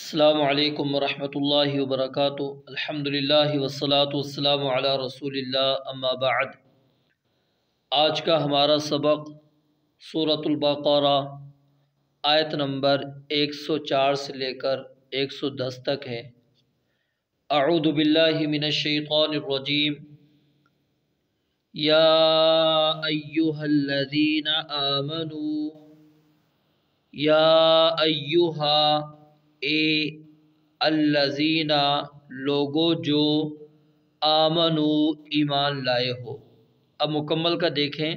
السلام علیکم ورحمۃ اللہ وبرکاتہ۔ الحمدللہ والصلاة والسلام علی رسول اللہ، اما بعد۔ آج کا ہمارا سبق سورۃ البقرہ آیت نمبر 104 سے لے کر 110 تک ہے۔ اعوذ باللہ من الشیطان الرجیم۔ یا ایہا الذین آمنوا، یا ایہا اے الذین لوگو جو آمنو ایمان لائے ہو۔ اب مکمل کا دیکھیں،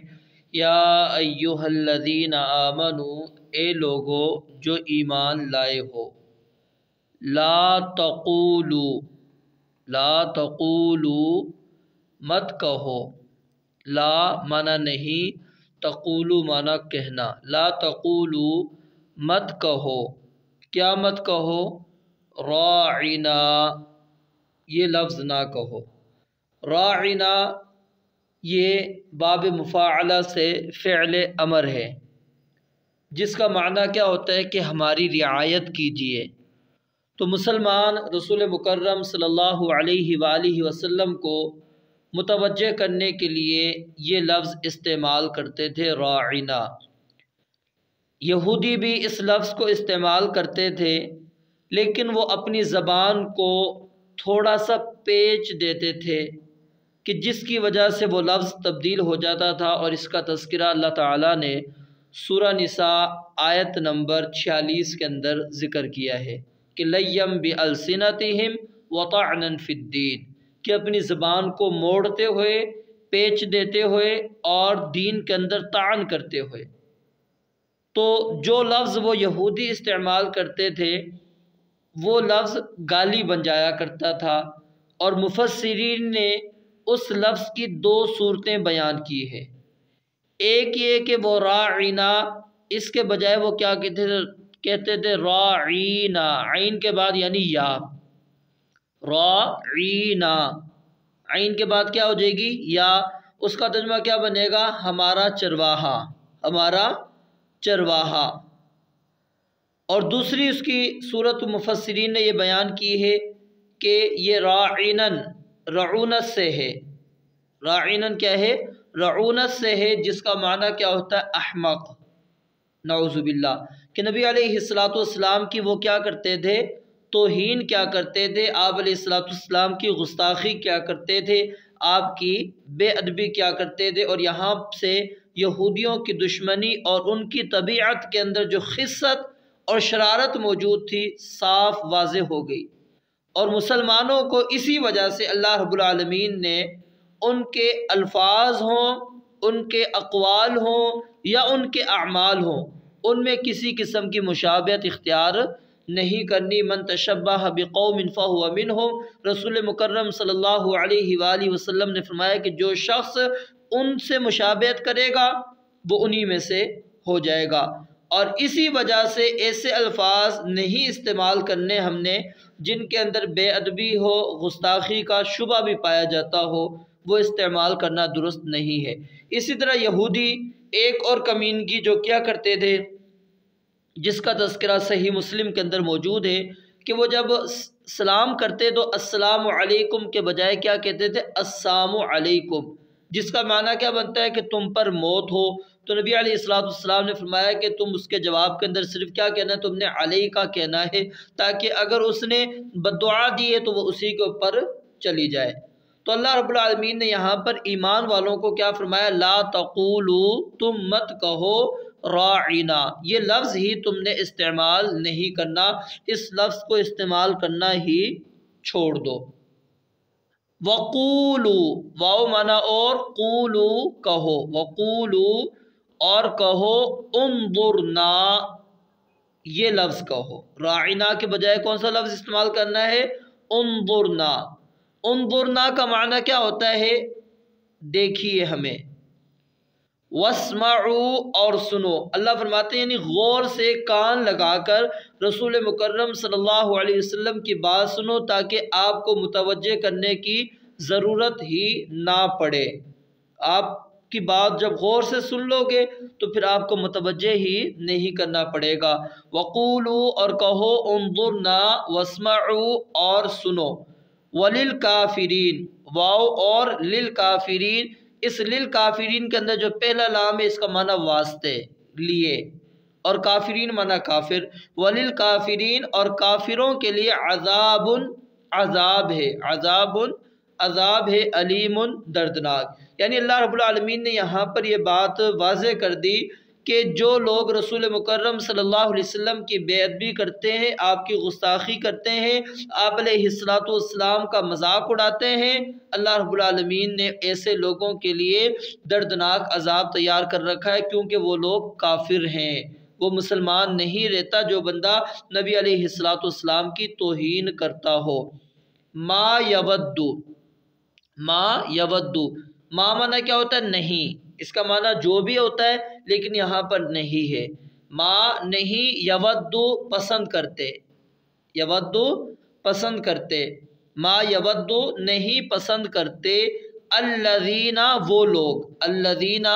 یا ایہا الذین آمنو اے لوگو جو ایمان لائے ہو۔ لا تقولو مت کہو، لا معنی نہیں، تقولو معنی کہنا، لا تقولو مت کہو، کیا مت کہو؟ راعنا، یہ لفظ نہ کہو۔ راعنا یہ باب مفاعلہ سے فعل امر ہے، جس کا معنی کیا ہوتا ہے کہ ہماری رعایت کیجیے۔ تو مسلمان رسول مکرم صلی اللہ علیہ وآلہ وسلم کو متوجہ کرنے کے لیے یہ لفظ استعمال کرتے تھے، راعنا۔ یہودی بھی اس لفظ کو استعمال کرتے تھے، لیکن وہ اپنی زبان کو تھوڑا سا پیچ دیتے تھے کہ جس کی وجہ سے وہ لفظ تبدیل ہو جاتا تھا، اور اس کا تذکرہ اللہ تعالیٰ نے سورہ نساء آیت نمبر 46 کے اندر ذکر کیا ہے کہ لیم بِأَلْسِنَتِهِمْ وَطَعْنًا فِي الدِّينِ، کہ اپنی زبان کو موڑتے ہوئے، پیچ دیتے ہوئے اور دین کے اندر طعن کرتے ہوئے۔ تو جو لفظ وہ یہودی استعمال کرتے تھے وہ لفظ گالی بن جایا کرتا تھا، اور مفسرین نے اس لفظ کی دو صورتیں بیان کی ہیں۔ ایک یہ کہ وہ راعنا، اس کے بجائے وہ کیا کہتے تھے؟ راعینا، عین کے بعد یعنی یا، راعینا، عین کے بعد کیا ہو جائے گی؟ یا۔ اس کا ترجمہ کیا بنے گا؟ ہمارا چرواہا، ہمارا چرواہا۔ اور دوسری اس کی صورت مفسرین نے یہ بیان کی ہے کہ یہ راعنن، رعونت سے ہے۔ راعنن کیا ہے؟ رعونت سے ہے، جس کا معنی کیا ہوتا ہے؟ احمق، نعوذ باللہ۔ کہ نبی علیہ السلام کی وہ کیا کرتے تھے؟ توہین کیا کرتے تھے، آپ علیہ السلام کی گستاخی کیا کرتے تھے، آپ کی بے ادبی کیا کرتے تھے۔ اور یہاں سے یہودیوں کی دشمنی اور ان کی طبیعت کے اندر جو خست اور شرارت موجود تھی صاف واضح ہو گئی، اور مسلمانوں کو اسی وجہ سے اللہ رب العالمین نے ان کے الفاظ ہوں، ان کے اقوال ہوں یا ان کے اعمال ہوں، ان میں کسی قسم کی مشابہت اختیار نہیں کرنی۔ من تشبہ بقوم فہو منہم، رسول مکرم صلی اللہ علیہ وآلہ وسلم نے فرمایا کہ جو شخص ان سے مشابہت کرے گا وہ انہی میں سے ہو جائے گا۔ اور اسی وجہ سے ایسے الفاظ نہیں استعمال کرنے ہم نے جن کے اندر بے ادبی ہو، گستاخی کا شبہ بھی پایا جاتا ہو، وہ استعمال کرنا درست نہیں ہے۔ اسی طرح یہودی ایک اور کمینگی جو کیا کرتے تھے، جس کا تذکرہ صحیح مسلم کے اندر موجود ہے، کہ وہ جب سلام کرتے تو السلام علیکم کے بجائے کیا کہتے تھے؟ السلام علیکم، جس کا معنی کیا بنتا ہے کہ تم پر موت ہو۔ تو نبی علیہ السلام نے فرمایا کہ تم اس کے جواب کے اندر صرف کیا کہنا ہے؟ تم نے علیہ کا کہنا ہے، تاکہ اگر اس نے بددعا دی ہے تو وہ اسی کے اوپر چلی جائے۔ تو اللہ رب العالمین نے یہاں پر ایمان والوں کو کیا فرمایا؟ لا تقولو، تم مت کہو راعنا، یہ لفظ ہی تم نے استعمال نہیں کرنا، اس لفظ کو استعمال کرنا ہی چھوڑ دو۔ وقولو، واو معنی اور، قولو کہو، وقولو اور کہو، انظرنا، یہ لفظ کہو۔ راعنا کے بجائے کون سا لفظ استعمال کرنا ہے؟ انظرنا۔ انظرنا کا معنی کیا ہوتا ہے؟ دیکھیے ہمیں۔ واسمعوا، اور سنو۔ اللہ فرماتے ہیں یعنی غور سے کان لگا کر رسول مکرم صلی اللہ علیہ وسلم کی بات سنو، تاکہ آپ کو متوجہ کرنے کی ضرورت ہی نہ پڑے۔ آپ کی بات جب غور سے سن لو گے تو پھر آپ کو متوجہ ہی نہیں کرنا پڑے گا۔ وَقُولُوا اور کہو انظرنا واسمعوا اور سنو، وَلِلْكَافِرِينَ واو اور للکافرین، اس للکافرین کے اندر جو پہلا لام ہے اس کا معنی واسطے لیے، اور کافرین معنی کافر، وللکافرین اور کافروں کے لیے عذاب عذاب ہے، عذاب ہے علیم دردناک۔ یعنی اللہ رب العالمین نے یہاں پر یہ بات واضح کر دی کہ جو لوگ رسول مکرم صلی اللہ علیہ وسلم کی بے ادبی کرتے ہیں، آپ کی گستاخی کرتے ہیں، آپ علیہ السلام کا مذاق اڑاتے ہیں، اللہ رب العالمین نے ایسے لوگوں کے لیے دردناک عذاب تیار کر رکھا ہے، کیونکہ وہ لوگ کافر ہیں، وہ مسلمان نہیں رہتا جو بندہ نبی علیہ السلام کی توہین کرتا ہو۔ ما یودو، ما یودو، ما معنی کیا ہوتا ہے؟ نہیں، اس کا معنی جو بھی ہوتا ہے لیکن یہاں پر نہیں ہے۔ ما نہیں، یودو پسند کرتے، یودو پسند کرتے، ما یودو نہیں پسند کرتے، الذین وہ لوگ، الذین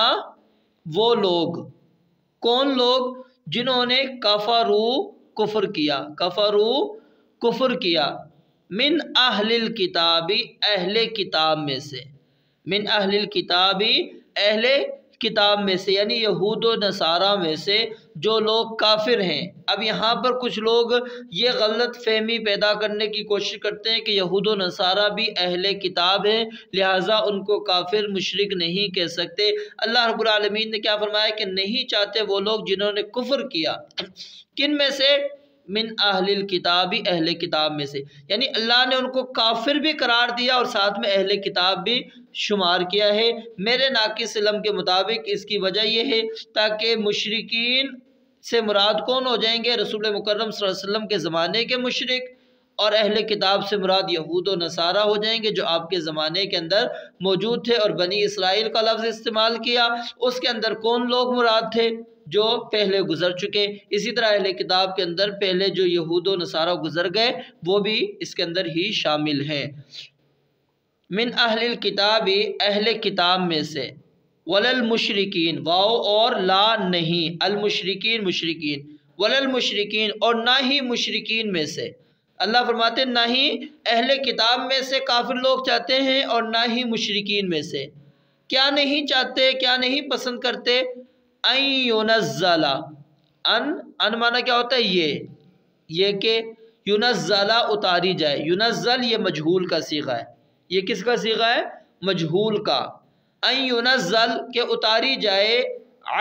وہ لوگ، کون لوگ؟ جنہوں نے کفرو کفر کیا، کفرو کفر کیا، من اہل الکتاب اہل کتاب میں سے، من اہل الکتاب اہل کتاب میں سے، یعنی یہود و نصارہ میں سے جو لوگ کافر ہیں۔ اب یہاں پر کچھ لوگ یہ غلط فہمی پیدا کرنے کی کوشش کرتے ہیں کہ یہود و نصارہ بھی اہل کتاب ہیں، لہٰذا ان کو کافر مشرک نہیں کہہ سکتے۔ اللہ رب العالمین نے کیا فرمایا کہ نہیں چاہتے وہ لوگ جنہوں نے کفر کیا، کن میں سے؟ من اہل الکتاب اہل کتاب میں سے، یعنی اللہ نے ان کو کافر بھی قرار دیا اور ساتھ میں اہل کتاب بھی شمار کیا ہے۔ میرے ناقص علم کے مطابق اس کی وجہ یہ ہے تاکہ مشرکین سے مراد کون ہو جائیں گے؟ رسول مکرم صلی اللہ علیہ وسلم کے زمانے کے مشرک، اور اہل کتاب سے مراد یہود و نصارہ ہو جائیں گے جو آپ کے زمانے کے اندر موجود تھے، اور بنی اسرائیل کا لفظ استعمال کیا، اس کے اندر کون لوگ مراد تھے؟ جو پہلے گزر چکے۔ اسی طرح اہل کتاب کے اندر پہلے جو یہود و نصارہ گزر گئے وہ بھی اس کے اندر ہی شامل ہیں۔ من اہل الکتاب اہل کتاب میں سے، وللمشرکین واو اور لا نہیں، المشرکین مشرکین، وللمشرکین اور نہ ہی مشرکین میں سے۔ اللہ فرماتے ہیں نہ ہی اہل کتاب میں سے کافر لوگ چاہتے ہیں اور نہ ہی مشرکین میں سے۔ کیا نہیں چاہتے، کیا نہیں پسند کرتے؟ ان ینزل، ان معنی کیا ہوتا ہے؟ یہ کہ ینزل اتاری جائے، ینزل یہ مجہول کا صیغہ ہے، یہ کس کا صیغہ ہے؟ مجہول کا۔ ان ینزل کہ اتاری جائے،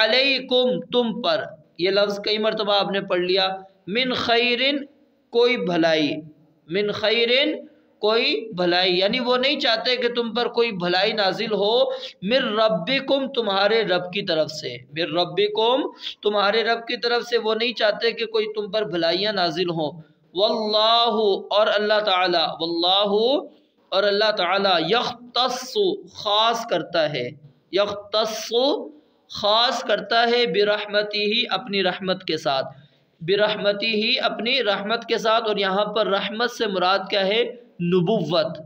علیکم تم پر، یہ لفظ کئی مرتبہ آپ نے پڑھ لیا، من خیرن کوئی بھلائی، من خیرن کوئی بھلائی، یعنی وہ نہیں چاہتے کہ تم پر کوئی بھلائی نازل ہو، من ربکم تمہارے رب کی طرف سے، من ربکم تمہارے رب کی طرف سے وہ نہیں چاہتے کہ کوئی تم پر بھلائیاں نازل ہوں۔ واللہ اور اللہ تعالی، واللہ اور اللہ تعالی یختص خاص کرتا ہے، یختص خاص کرتا ہے، برحمتہ اپنی رحمت کے ساتھ، برحمتہ اپنی رحمت کے ساتھ، اور یہاں پر رحمت سے مراد کیا ہے؟ نبوت،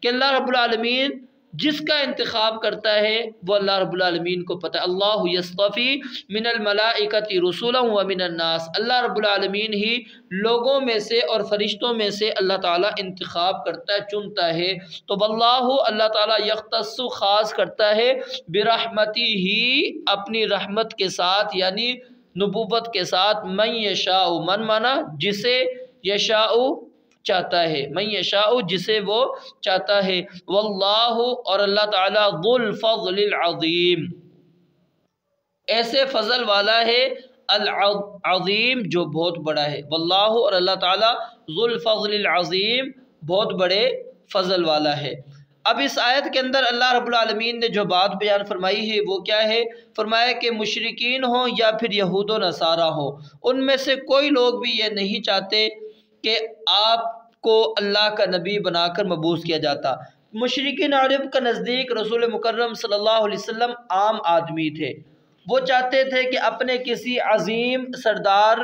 کہ اللہ رب العالمین جس کا انتخاب کرتا ہے وہ اللہ رب العالمین کو پتہ ہے۔ اللہ یصطفی من الملائکۃ رسلا ومن الناس، اللہ رب العالمین ہی لوگوں میں سے اور فرشتوں میں سے اللہ تعالیٰ انتخاب کرتا ہے، چنتا ہے۔ تو واللہ اللہ تعالیٰ یختص خاص کرتا ہے، برحمتہ اپنی رحمت کے ساتھ، یعنی نبوت کے ساتھ، من یشاء، من مانا جسے، یشاء چاہتا ہے، من یشاء جسے وہ چاہتا ہے، واللہ اور اللہ تعالیٰ ذو الفضل العظیم ایسے فضل والا ہے، العظیم جو بہت بڑا ہے، واللہ اور اللہ تعالیٰ ذو الفضل العظیم بہت بڑے فضل والا ہے۔ اب اس آیت کے اندر اللہ رب العالمین نے جو بات بیان فرمائی ہے وہ کیا ہے؟ فرمایا کہ مشرکین ہوں یا پھر یہود و نصارہ ہوں، ان میں سے کوئی لوگ بھی یہ نہیں چاہتے کہ آپ کو اللہ کا نبی بنا کر مبعوث کیا جاتا۔ مشرکین عرب کا نزدیک رسول مکرم صلی اللہ علیہ وسلم عام آدمی تھے، وہ چاہتے تھے کہ اپنے کسی عظیم سردار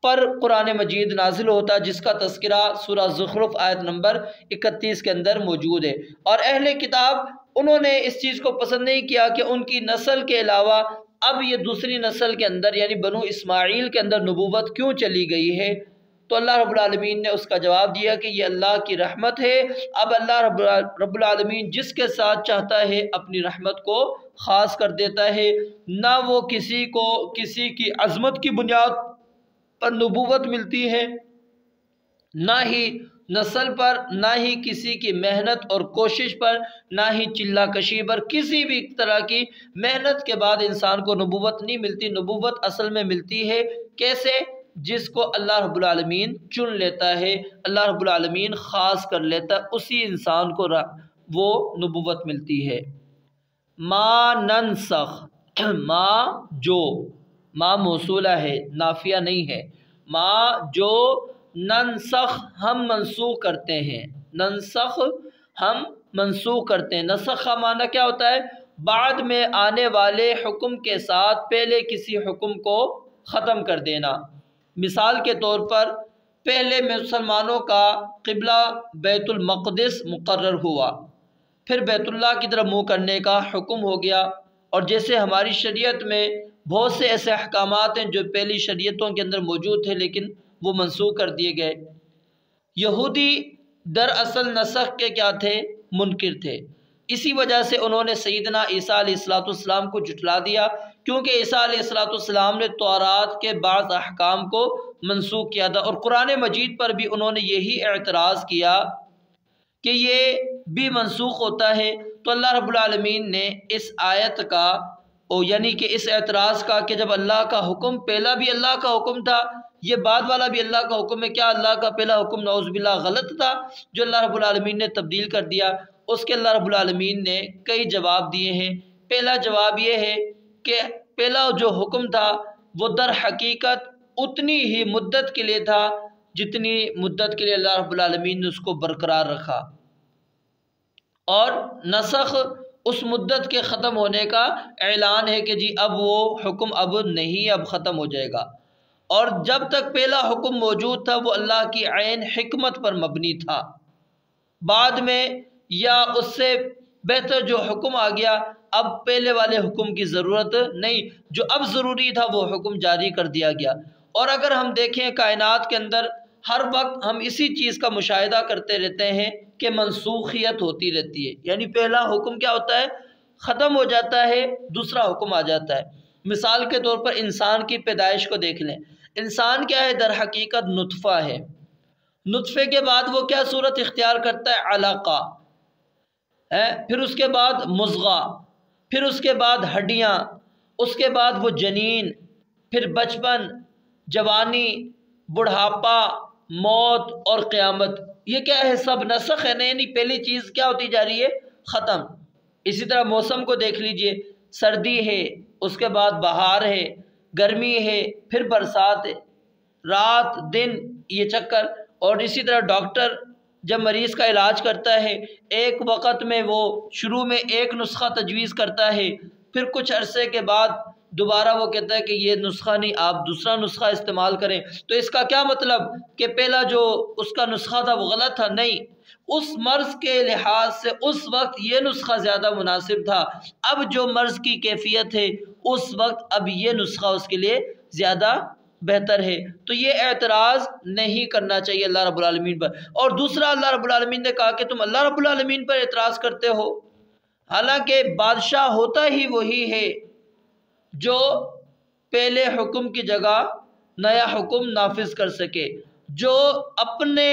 پر قرآن مجید نازل ہوتا، جس کا تذکرہ سورہ زخرف آیت نمبر 31 کے اندر موجود ہے۔ اور اہل کتاب انہوں نے اس چیز کو پسند نہیں کیا کہ ان کی نسل کے علاوہ اب یہ دوسری نسل کے اندر یعنی بنو اسماعیل کے اندر نبوت کیوں چلی گئی ہے۔ تو اللہ رب العالمین نے اس کا جواب دیا کہ یہ اللہ کی رحمت ہے، اب اللہ رب العالمین جس کے ساتھ چاہتا ہے اپنی رحمت کو خاص کر دیتا ہے، نہ وہ کسی کو کسی کی عظمت کی بنیاد پر نبوت ملتی ہے، نہ ہی نسل پر، نہ ہی کسی کی محنت اور کوشش پر، نہ ہی چلہ کشی پر، کسی بھی طرح کی محنت کے بعد انسان کو نبوت نہیں ملتی۔ نبوت اصل میں ملتی ہے کیسے؟ جس کو اللہ رب العالمین چن لیتا ہے، اللہ رب العالمین خاص کر لیتا ہے، اسی انسان کو وہ نبوت ملتی ہے۔ ما ننسخ، ما جو، ما موصولہ ہے، نافیہ نہیں ہے، ما جو، ننسخ ہم منسوخ کرتے ہیں، ننسخ ہم منسوخ کرتے ہیں۔ نسخ کا معنی کیا ہوتا ہے؟ بعد میں آنے والے حکم کے ساتھ پہلے کسی حکم کو ختم کر دینا۔ مثال کے طور پر پہلے مسلمانوں کا قبلہ بیت المقدس مقرر ہوا، پھر بیت اللہ کی طرف منہ کرنے کا حکم ہو گیا، اور جیسے ہماری شریعت میں بہت سے ایسے احکامات ہیں جو پہلی شریعتوں کے اندر موجود تھے لیکن وہ منسوخ کر دیے گئے۔ یہودی دراصل نسخ کے کیا تھے؟ منکر تھے، اسی وجہ سے انہوں نے سیدنا عیسیٰ علیہ السلام کو جھٹلا دیا، کیونکہ عیسیٰ علیہ السلام نے تورات کے بعض احکام کو منسوخ کیا تھا، اور قرآن مجید پر بھی انہوں نے یہی اعتراض کیا کہ یہ بھی منسوخ ہوتا ہے۔ تو اللہ رب العالمین نے اس آیت کا یعنی کہ اس اعتراض کا کہ جب اللہ کا حکم پہلا بھی اللہ کا حکم تھا، یہ بعد والا بھی اللہ کا حکم ہے، کیا اللہ کا پہلا حکم نعوذ باللہ غلط تھا جو اللہ رب العالمین نے تبدیل کر دیا؟ اس کے اللہ رب العالمین نے کئی جواب دیے ہیں۔ پہلا جواب یہ ہے کہ پہلا جو حکم تھا وہ در حقیقت اتنی ہی مدت کے لیے تھا جتنی مدت کے لیے اللہ رب العالمین نے اس کو برقرار رکھا، اور نسخ اس مدت کے ختم ہونے کا اعلان ہے کہ جی اب وہ حکم اب نہیں، اب ختم ہو جائے گا۔ اور جب تک پہلا حکم موجود تھا وہ اللہ کی عین حکمت پر مبنی تھا، بعد میں یا اس سے بہتر جو حکم آ گیا اب پہلے والے حکم کی ضرورت نہیں، جو اب ضروری تھا وہ حکم جاری کر دیا گیا۔ اور اگر ہم دیکھیں کائنات کے اندر ہر وقت ہم اسی چیز کا مشاہدہ کرتے رہتے ہیں کہ منسوخیت ہوتی رہتی ہے، یعنی پہلا حکم کیا ہوتا ہے؟ ختم ہو جاتا ہے، دوسرا حکم آ جاتا ہے۔ مثال کے طور پر انسان کی پیدائش کو دیکھ لیں، انسان کیا ہے؟ در حقیقت نطفہ ہے، نطفے کے بعد وہ کیا صورت اختیار کرتا ہے؟ علقہ ہے، پھر اس کے بعد مضغہ، پھر اس کے بعد ہڈیاں، اس کے بعد وہ جنین، پھر بچپن، جوانی، بڑھاپا، موت اور قیامت۔ یہ کیا ہے؟ سب نسخ ہے، نہیں پہلی چیز کیا ہوتی جا رہی ہے؟ ختم۔ اسی طرح موسم کو دیکھ لیجئے، سردی ہے، اس کے بعد بہار ہے، گرمی ہے، پھر برسات ہے، رات دن یہ چکر۔ اور اسی طرح ڈاکٹر جب مریض کا علاج کرتا ہے ایک وقت میں وہ شروع میں ایک نسخہ تجویز کرتا ہے، پھر کچھ عرصے کے بعد دوبارہ وہ کہتا ہے کہ یہ نسخہ نہیں، آپ دوسرا نسخہ استعمال کریں۔ تو اس کا کیا مطلب کہ پہلا جو اس کا نسخہ تھا وہ غلط تھا؟ نہیں، اس مرض کے لحاظ سے اس وقت یہ نسخہ زیادہ مناسب تھا، اب جو مرض کی کیفیت ہے اس وقت اب یہ نسخہ اس کے لیے زیادہ بہتر ہے۔ تو یہ اعتراض نہیں کرنا چاہیے اللہ رب العالمین پر۔ اور دوسرا اللہ رب العالمین نے کہا کہ تم اللہ رب العالمین پر اعتراض کرتے ہو، حالانکہ بادشاہ ہوتا ہی وہی ہے جو پہلے حکم کی جگہ نیا حکم نافذ کر سکے۔ جو اپنے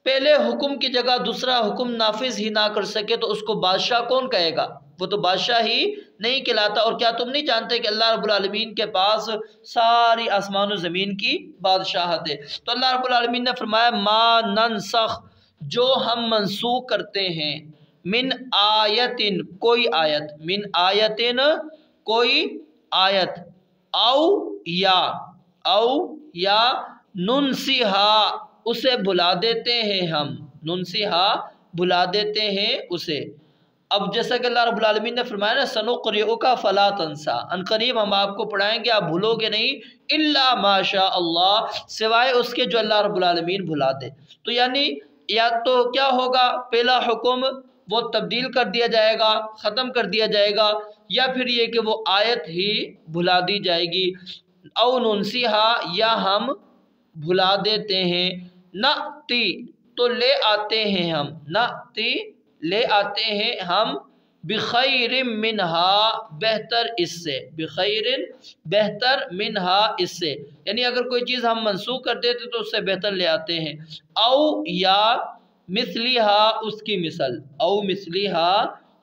پہلے حکم کی جگہ دوسرا حکم نافذ ہی نہ کر سکے تو اس کو بادشاہ کون کہے گا؟ وہ تو بادشاہ ہی نہیں کہلاتا۔ اور کیا تم نہیں جانتے کہ اللہ رب العالمین کے پاس ساری آسمان و زمین کی بادشاہت ہے؟ تو اللہ رب العالمین نے فرمایا ما ننسخ، جو ہم منسوخ کرتے ہیں، من آیتن کوئی آیت، من آیتن کوئی آیت، او یا ننسیہا اسے بھلا دیتے ہیں ہم، ننسیہا بھلا دیتے ہیں اسے، اب جیسا کہ اللہ رب العالمین نے فرمایا نا سنقرئک فلا تنسا، ان قریب ہم آپ کو پڑھائیں گے آپ بھولو گے نہیں، الا ما شاء اللہ، سوائے اس کے جو اللہ رب العالمین بھلا دے۔ تو یعنی یا تو کیا ہوگا، پہلا حکم وہ تبدیل کر دیا جائے گا، ختم کر دیا جائے گا، یا پھر یہ کہ وہ آیت ہی بھلا دی جائے گی، او ننسیہا، یا ہم بھلا دیتے ہیں، نأتی تو لے آتے ہیں ہم، نأتی لے آتے ہیں ہم، بخیر منہا بہتر اس سے، بخیر بہتر منہا اس سے، یعنی اگر کوئی چیز ہم منسوخ کر دیتے تو اس سے بہتر لے آتے ہیں، او یا مثلیہا اس کی مثل، او مثلیہا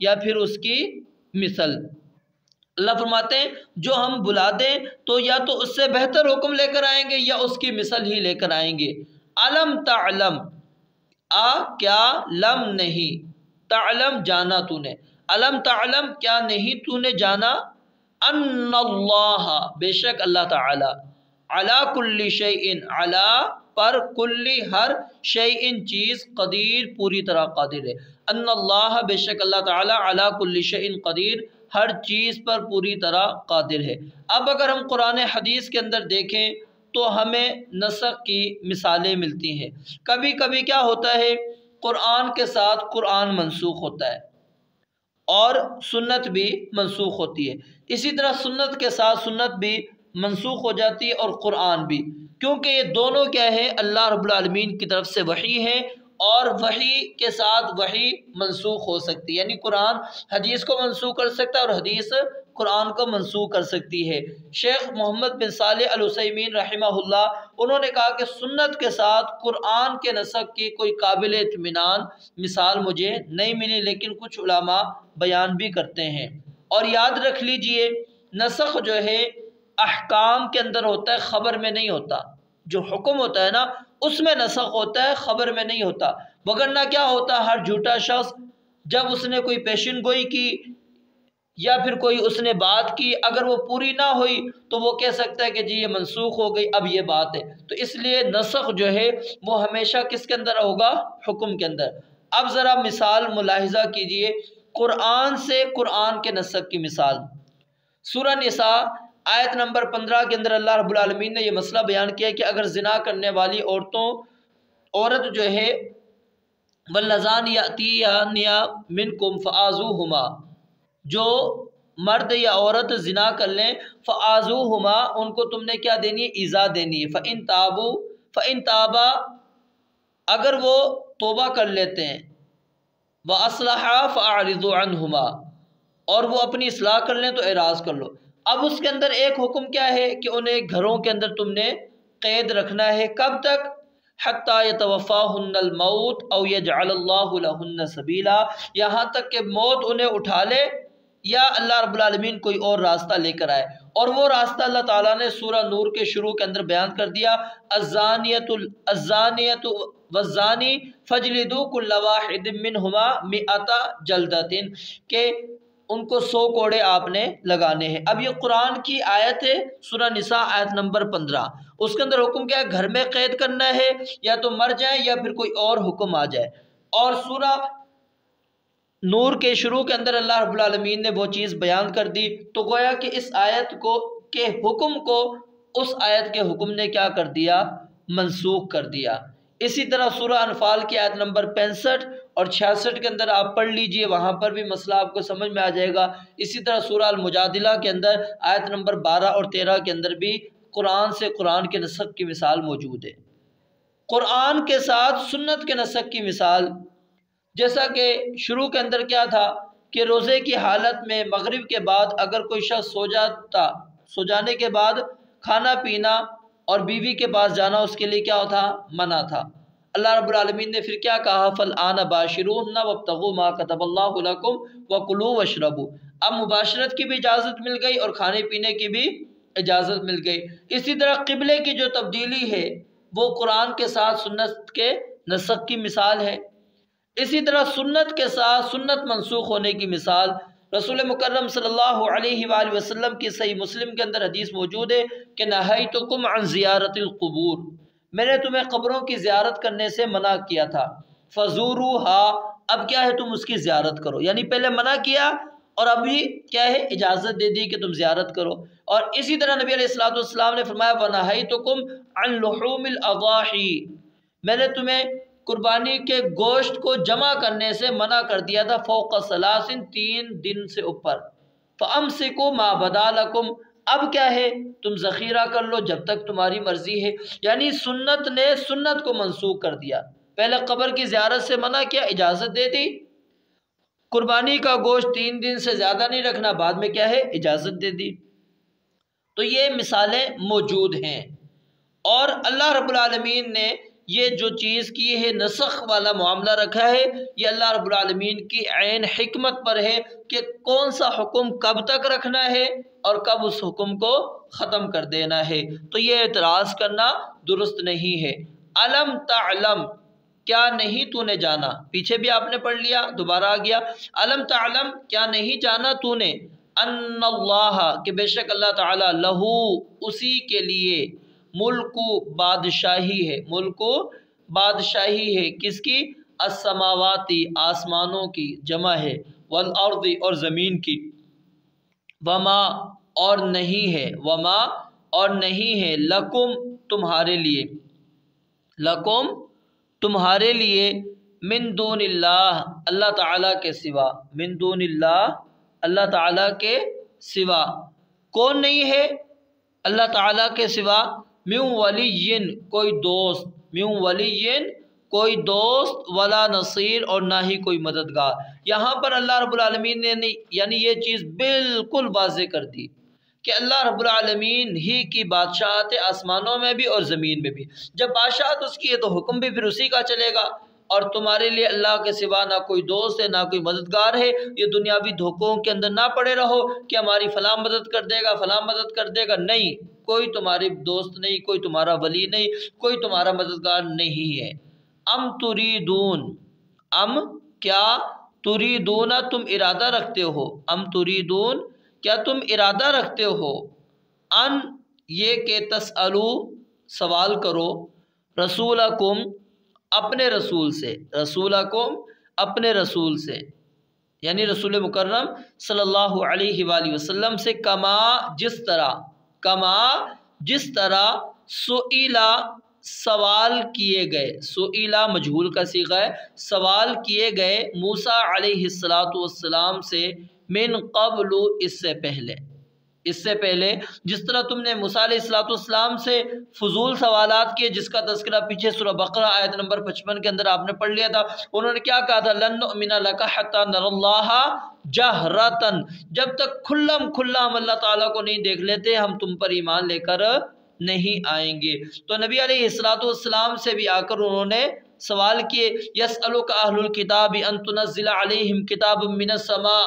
یا پھر اس کی مثل۔ اللہ فرماتے ہیں جو ہم بلا دیں تو یا تو اس سے بہتر حکم لے کر آئیں گے یا اس کی مثل ہی لے کر آئیں گے۔ علم تعلم، کیا لم نہیں، تعلم جانا تو نے، علم تعلم کیا نہیں تو نے جانا، ان اللہ بے شک اللہ تعالی، علی کل شیء علی پر، کلی ہر، شیء چیز، قدیر پوری طرح قادر ہے، ان اللہ بے شک اللہ تعالی، علی کل شیء قدیر ہر چیز پر پوری طرح قادر ہے۔ اب اگر ہم قرآن حدیث کے اندر دیکھیں تو ہمیں نسخ کی مثالیں ملتی ہیں۔ کبھی کبھی کیا ہوتا ہے، قرآن کے ساتھ قرآن منسوخ ہوتا ہے اور سنت بھی منسوخ ہوتی ہے، اسی طرح سنت کے ساتھ سنت بھی منسوخ ہو جاتی ہے اور قرآن بھی، کیونکہ یہ دونوں کیا ہے، اللہ رب العالمین کی طرف سے وحی ہے، اور وحی کے ساتھ وحی منسوخ ہو سکتی ہے، یعنی قرآن حدیث کو منسوخ کر سکتا ہے اور حدیث قرآن کو منسوخ کر سکتی ہے۔ شیخ محمد بن صالح العثیمین رحمہ اللہ انہوں نے کہا کہ سنت کے ساتھ قرآن کے نسخ کی کوئی قابل اطمینان مثال مجھے نہیں ملی، لیکن کچھ علماء بیان بھی کرتے ہیں۔ اور یاد رکھ لیجئے نسخ جو ہے احکام کے اندر ہوتا ہے، خبر میں نہیں ہوتا، جو حکم ہوتا ہے نا اس میں نسخ ہوتا ہے، خبر میں نہیں ہوتا، وگرنہ کیا ہوتا، ہر جھوٹا شخص جب اس نے کوئی پیشن گوئی کی یا پھر کوئی اس نے بات کی، اگر وہ پوری نہ ہوئی تو وہ کہہ سکتا ہے کہ جی یہ منسوخ ہو گئی، اب یہ بات ہے، تو اس لیے نسخ جو ہے وہ ہمیشہ کس کے اندر ہوگا، حکم کے اندر۔ اب ذرا مثال ملاحظہ کیجئے قرآن سے قرآن کے نسخ کی مثال، سورہ نساء آیت نمبر 15 کے اندر اللہ رب العالمین نے یہ مسئلہ بیان کیا کہ اگر زنا کرنے والی عورت جو ہے واللذان یأتین منکم فآذوہما، جو مرد یا عورت زنا کر لیں، فآذوہما ان کو تم نے کیا دینی ہے، ایذا دینی ہے، فإن تابا اگر وہ توبہ کر لیتے ہیں، وأصلحا فأعرضوا عنہما اور وہ اپنی اصلاح کر لیں تو اعراض کر لو۔ اب اس کے اندر ایک حکم کیا ہے کہ انہیں گھروں کے اندر تم نے قید رکھنا ہے، کب تک، حتی یتوفاہن الموت او یجعل اللہ لہن سبیلا، یہاں تک کہ موت انہیں اٹھا لے یا اللہ رب العالمین کوئی اور راستہ لے کر آئے، اور وہ راستہ اللہ تعالیٰ نے سورہ نور کے شروع کے اندر بیان کر دیا، الزانیۃ والزانی فجلدوا کل واحد منہما 100 جلدۃ، کہ ان کو 100 کوڑے آپ نے لگانے ہیں۔ اب یہ قرآن کی آیت ہے، سورہ نساء آیت نمبر 15، اس کے اندر حکم کیا ہے، گھر میں قید کرنا ہے، یا تو مر جائیں یا پھر کوئی اور حکم آ جائے، اور سورہ نور کے شروع کے اندر اللہ رب العالمین نے وہ چیز بیان کر دی، تو گویا کہ اس آیت کے حکم کو اس آیت کے حکم نے کیا کر دیا، منسوخ کر دیا۔ اسی طرح سورہ انفال کی آیت نمبر 65 اور 66 کے اندر آپ پڑھ لیجئے، وہاں پر بھی مسئلہ آپ کو سمجھ میں آ جائے گا۔ اسی طرح سورہ المجادلہ کے اندر آیت نمبر 12 اور 13 کے اندر بھی قرآن سے قرآن کے نسخ کی مثال موجود ہے۔ قرآن کے ساتھ سنت کے نسخ کی مثال، جیسا کہ شروع کے اندر کیا تھا کہ روزے کی حالت میں مغرب کے بعد اگر کوئی شخص سو جانے کے بعد کھانا پینا اور بیوی کے پاس جانا اس کے لیے کیا تھا، منع تھا۔ اللہ رب العالمین نے پھر کیا کہا، فالآن باشروہن وابتغوا ما کتب اللہ لکم وکلوا واشربوا، اب مباشرت کی بھی اجازت مل گئی اور کھانے پینے کی بھی اجازت مل گئی۔ اسی طرح قبلے کی جو تبدیلی ہے وہ قرآن کے ساتھ سنت کے نسخ کی مثال ہے۔ اسی طرح سنت کے ساتھ سنت منسوخ ہونے کی مثال، رسول مکرم صلی اللہ علیہ وآلہ وسلم کی صحیح مسلم کے اندر حدیث موجود ہے کہ نہیتکم عن زیارت القبور، میں نے تمہیں قبروں کی زیارت کرنے سے منع کیا تھا، فزوروہا اب کیا ہے تم اس کی زیارت کرو، یعنی پہلے منع کیا اور ابھی کیا ہے اجازت دے دی کہ تم زیارت کرو۔ اور اسی طرح نبی علیہ الصلوۃ والسلام نے فرمایا وَنَهَيْتُكُمْ عَنْ لُحُومِ الْأَضَاحِي، میں نے تمہیں قربانی کے گوشت کو جمع کرنے سے منع کر دیا تھا فوق ثلاث، 3 دن سے اوپر۔ فَأَمْسِكُوا مَا بَدَا لَكُمْ، اب کیا ہے تم ذخیرہ کر لو جب تک تمہاری مرضی ہے، یعنی سنت نے سنت کو منسوخ کر دیا۔ پہلے قبر کی زیارت سے منع کیا، اجازت دے دی، قربانی کا گوشت 3 دن سے زیادہ نہیں رکھنا، بعد میں کیا ہے اجازت دے دی۔ تو یہ مثالیں موجود ہیں، اور اللہ رب العالمین نے یہ جو چیز کی ہے نسخ والا معاملہ رکھا ہے، یہ اللہ رب العالمین کی عین حکمت پر ہے کہ کون سا حکم کب تک رکھنا ہے اور کب اس حکم کو ختم کر دینا ہے۔ تو یہ اعتراض کرنا درست نہیں ہے۔ علم تعلم، کیا نہیں تو نے جانا، پیچھے بھی آپ نے پڑھ لیا، دوبارہ آ گیا علم تعلم، کیا نہیں جانا تو نے، ان اللہ، کہ بے شک اللہ تعالی، لہو، اسی کے لیے، ملک بادشاہی ہے، ملک بادشاہی ہے، کس کی، السماواتی، آسمانوں کی جمع ہے، والارض، اور زمین کی، وما، اور نہیں ہے، وما، اور نہیں ہے، لکم، تمہارے لیے، لکم، تمہارے لیے، من دون اللہ، اللہ تعالیٰ کے سوا، من دون اللہ، اللہ تعالیٰ کے سوا، کون نہیں ہے اللہ تعالیٰ کے سوا، من ولی، کوئی دوست، من ولی، کوئی دوست، ولا نصیر، اور نہ ہی کوئی مددگار۔ یہاں پر اللہ رب العالمین نے یعنی یہ چیز بالکل واضح کر دی کہ اللہ رب العالمین ہی کی بادشاہت ہے، آسمانوں میں بھی اور زمین میں بھی۔ جب بادشاہت اس کی ہے تو حکم بھی پھر اسی کا چلے گا، اور تمہارے لیے اللہ کے سوا نہ کوئی دوست ہے نہ کوئی مددگار ہے۔ یہ دنیاوی دھوکوں کے اندر نہ پڑے رہو کہ ہماری فلاں مدد کر دے گا، فلاں مدد کر دے گا، نہیں، کوئی تمہاری دوست نہیں، کوئی تمہارا ولی نہیں، کوئی تمہارا مددگار نہیں ہے۔ ام تریدون، ام کیا، تریدون تم ارادہ رکھتے ہو، ام تریدون کیا تم ارادہ رکھتے ہو، ان یہ کہ تسألو سوال کرو، رسولکم اپنے رسول سے، رسولکم اپنے رسول سے، یعنی رسول مکرم صلی اللہ علیہ وآلہ وسلم سے، کما جس طرح، کما جس طرح، سئیلا سوال کیے گئے، سئیلا مجہول کا صیغہ ہے، سوال کیے گئے موسیٰ علیہ السلام سے، من قبل، اس سے پہلے، اس سے پہلے جس طرح تم نے موسیٰ علیہ السلام سے فضول سوالات کیے، جس کا تذکرہ پیچھے سورہ بقرہ آیت نمبر 55 کے اندر آپ نے پڑھ لیا تھا۔ انہوں نے کیا کہا تھا، لن نؤمن لک حتی نری اللہ جہرۃ، جب تک کھلم کھلا ہم اللہ تعالیٰ کو نہیں دیکھ لیتے ہم تم پر ایمان لے کر نہیں آئیں گے۔ تو نبی علیہ السلام سے بھی آ کر انہوں نے سوال کیے، یسألک اہل الکتاب ان تنزل علیہم کتاب من السماء،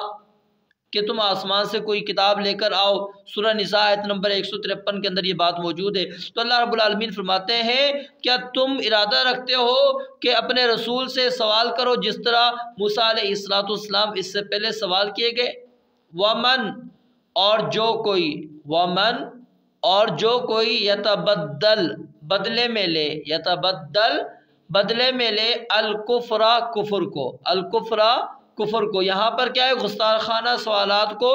کہ تم آسمان سے کوئی کتاب لے کر آؤ۔ سورہ نساء آیت نمبر 153 کے اندر یہ بات موجود ہے۔ تو اللہ رب العالمین فرماتے ہیں کیا تم ارادہ رکھتے ہو کہ اپنے رسول سے سوال کرو جس طرح موسیٰ علیہ السلام اس سے پہلے سوال کیے گئے، ومن، اور جو کوئی، ومن، اور جو کوئی، یتبدل، بدلے میں لے، یتبدل، بدلے میں لے، الکفرہ، کفر کو، الکفرہ، کفر کو، یہاں پر کیا ہے، گستاخانہ سوالات کو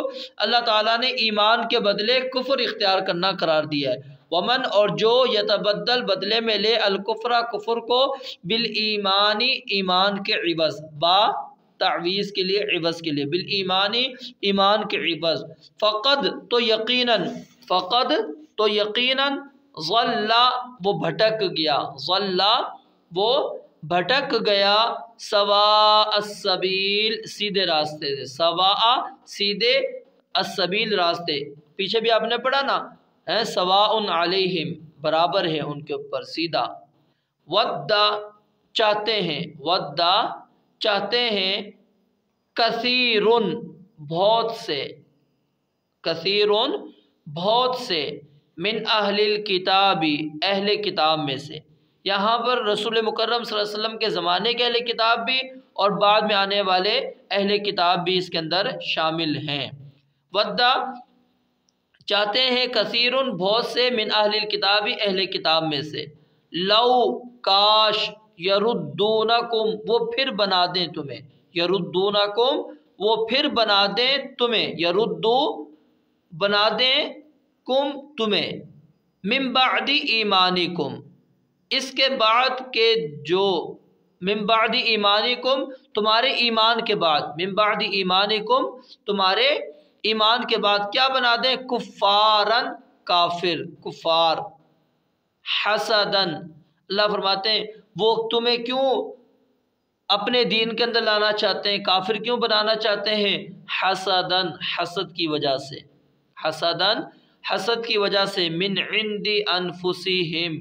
اللہ تعالیٰ نے ایمان کے بدلے کفر اختیار کرنا قرار دیا ہے۔ ومن، اور جو، یتبدل، بدلے میں لے، الکفرہ، کفر کو، بالایمانی، ایمان کے عوض، با تعویض کے لیے، عوض کے لیے، بالایمانی، ایمان کے عوض، فقد، تو یقیناً، فقد، تو یقیناً، ضل، وہ بھٹک گیا، ضل، وہ بھٹک گیا، سواء السبیل، سیدھے راستے سے، سواء، سیدھے، السبیل، راستے، پیچھے بھی آپ نے پڑھا نا، سواء علیہم، برابر ہے ان کے اوپر، سیدھا، ودّا، چاہتے ہیں، ودّا، چاہتے ہیں، کثیرن، بہت سے، کثیرن، بہت سے، من اہل الکتاب، اہل کتاب میں سے، یہاں پر رسول مکرم صلی اللہ علیہ وسلم کے زمانے کے اہل کتاب بھی اور بعد میں آنے والے اہل کتاب بھی اس کے اندر شامل ہیں۔ ودّا، چاہتے ہیں، کثیرن، بہت سے، من اہل الکتاب، اہل کتاب میں سے، لو، کاش، یردونکم وہ پھر بنا دیں تمہیں، یردونکم وہ پھر بنا دیں تمہیں، یردو بنا دیں کم تمہیں، من بعد ایمانکم اس کے بعد کہ جو، من بعد ایمانکم تمہارے ایمان کے بعد، من بعد ایمانکم تمہارے ایمان کے بعد کیا بنا دیں، کفارن کافر، کفار، حسدن اللہ فرماتے ہیں وہ تمہیں کیوں اپنے دین کے اندر لانا چاہتے ہیں، کافر کیوں بنانا چاہتے ہیں، حسدن حسد کی وجہ سے، حسدن حسد کی وجہ سے، من عند انفسہم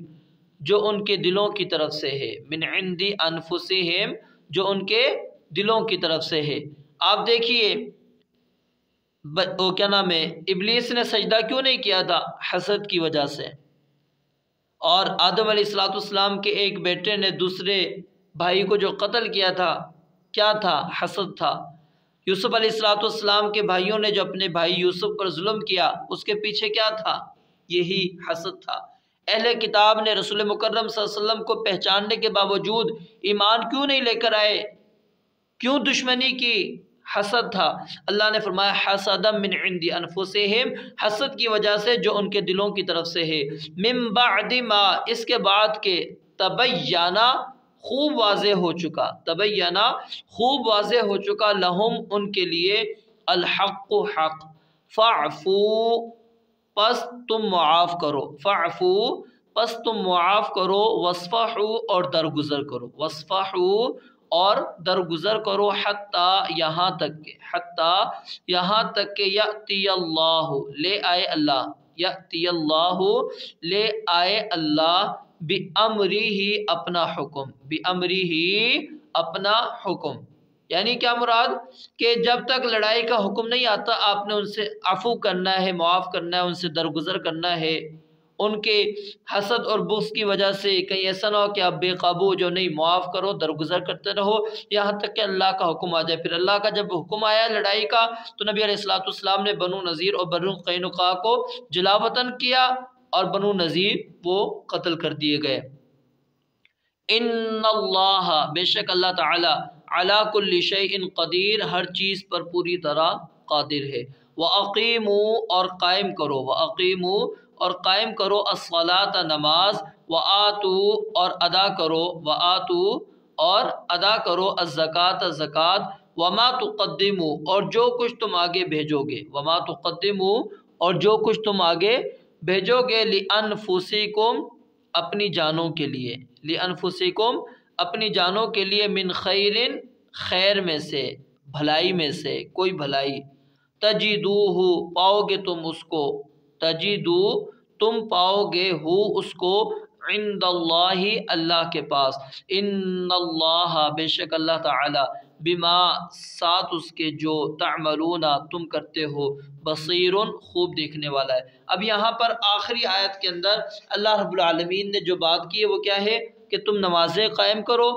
جو ان کے دلوں کی طرف سے ہے، من عند انفسہم جو ان کے دلوں کی طرف سے ہے۔ آپ دیکھیے وہ کیا نام ہے، ابلیس نے سجدہ کیوں نہیں کیا تھا، حسد کی وجہ سے، اور آدم علیہ السلام کے ایک بیٹے نے دوسرے بھائی کو جو قتل کیا تھا کیا تھا، حسد تھا۔ یوسف علیہ السلام کے بھائیوں نے جو اپنے بھائی یوسف پر ظلم کیا اس کے پیچھے کیا تھا، یہی حسد تھا۔ اہل کتاب نے رسول مکرم صلی اللہ علیہ وسلم کو پہچاننے کے باوجود ایمان کیوں نہیں لے کر آئے، کیوں دشمنی کی، حسد تھا۔ اللہ نے فرمایا حسدا من عند انفسہم حسد کی وجہ سے جو ان کے دلوں کی طرف سے ہے، من بعد ما اس کے بعد کہ تبینا خوب واضح ہو چکا، تبینا خوب واضح ہو چکا، لہم ان کے لیے، الحق حق، فاعفو پس تم معاف کرو، فاعفو پس تم معاف کرو، وصفحو اور درگزر کرو، وصفحو اور درگزر کرو، حتی یہاں تک کہ، حتی یہاں تک کہ یأتی اللہ لے آئے اللہ، یأتی اللہ لے آئے اللہ، بِأَمْرِهِ اپنا حکم، بِأَمْرِهِ اپنا حکم، یعنی کیا مراد کہ جب تک لڑائی کا حکم نہیں آتا آپ نے ان سے عفو کرنا ہے، معاف کرنا ہے، ان سے درگزر کرنا ہے، ان کے حسد اور بغض کی وجہ سے کہیں ایسا نہ ہو کہ آپ بے قابو جو نہیں، معاف کرو، درگزر کرتے رہو یہاں تک کہ اللہ کا حکم آ جائے۔ پھر اللہ کا جب حکم آیا لڑائی کا تو نبی علیہ السلام نے بنو نذیر اور بنو قینقاع کو جلا وطن کیا اور بنو نذیر وہ قتل کر دیے گئے۔ ان اللہ بے شک اللہ تعالی علی کل شیء قدیر ہر چیز پر پوری طرح قادر ہے۔ وَأَقِیمُوا اور قائم کرو، وَأَقِیمُوا اور قائم کرو، الصلاۃ نماز، وَآتُوا اور ادا کرو، وَآتُوا اور ادا کرو، الزکوٰۃ زکوٰۃ، وَمَا تُقَدِّمُوا اور جو کچھ تم آگے بھیجو گے، وَمَا تُقَدِّمُوا اور جو کچھ تم آگے بھیجو گے، لِأَنفُسِکُم اپنی جانوں کے لیے، لِأَنفُسِکُم اپنی جانوں کے لیے، من خیرن خیر میں سے، بھلائی میں سے کوئی بھلائی، تجدوہ پاؤ گے تم اس کو، تجدو تم پاؤ گے ہو اس کو، عند اللہ اللہ کے پاس، ان اللہ بے شک اللہ تعالی، بما ساتھ اس کے جو تعملون تم کرتے ہو، بصیر خوب دیکھنے والا ہے۔ اب یہاں پر آخری آیت کے اندر اللہ رب العالمین نے جو بات کی ہے وہ کیا ہے کہ تم نمازیں قائم کرو،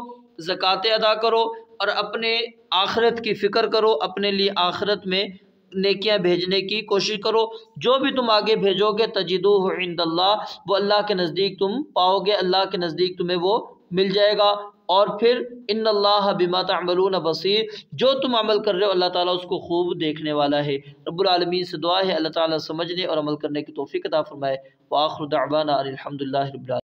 زکوٰۃ ادا کرو اور اپنے آخرت کی فکر کرو، اپنے لیے آخرت میں نیکیاں بھیجنے کی کوشش کرو، جو بھی تم آگے بھیجو گے تجدوہ عند اللہ وہ اللہ کے نزدیک تم پاؤ گے، اللہ کے نزدیک تمہیں وہ مل جائے گا۔ اور پھر ان اللہ بما تعملون بصیر جو تم عمل کر رہے ہو اللہ تعالیٰ اس کو خوب دیکھنے والا ہے۔ رب العالمین سے دعا ہے اللہ تعالیٰ سمجھنے اور عمل کرنے کی توفیق عطا فرمائے۔ وآخر دعوانا الحمدللہ رب العالمین۔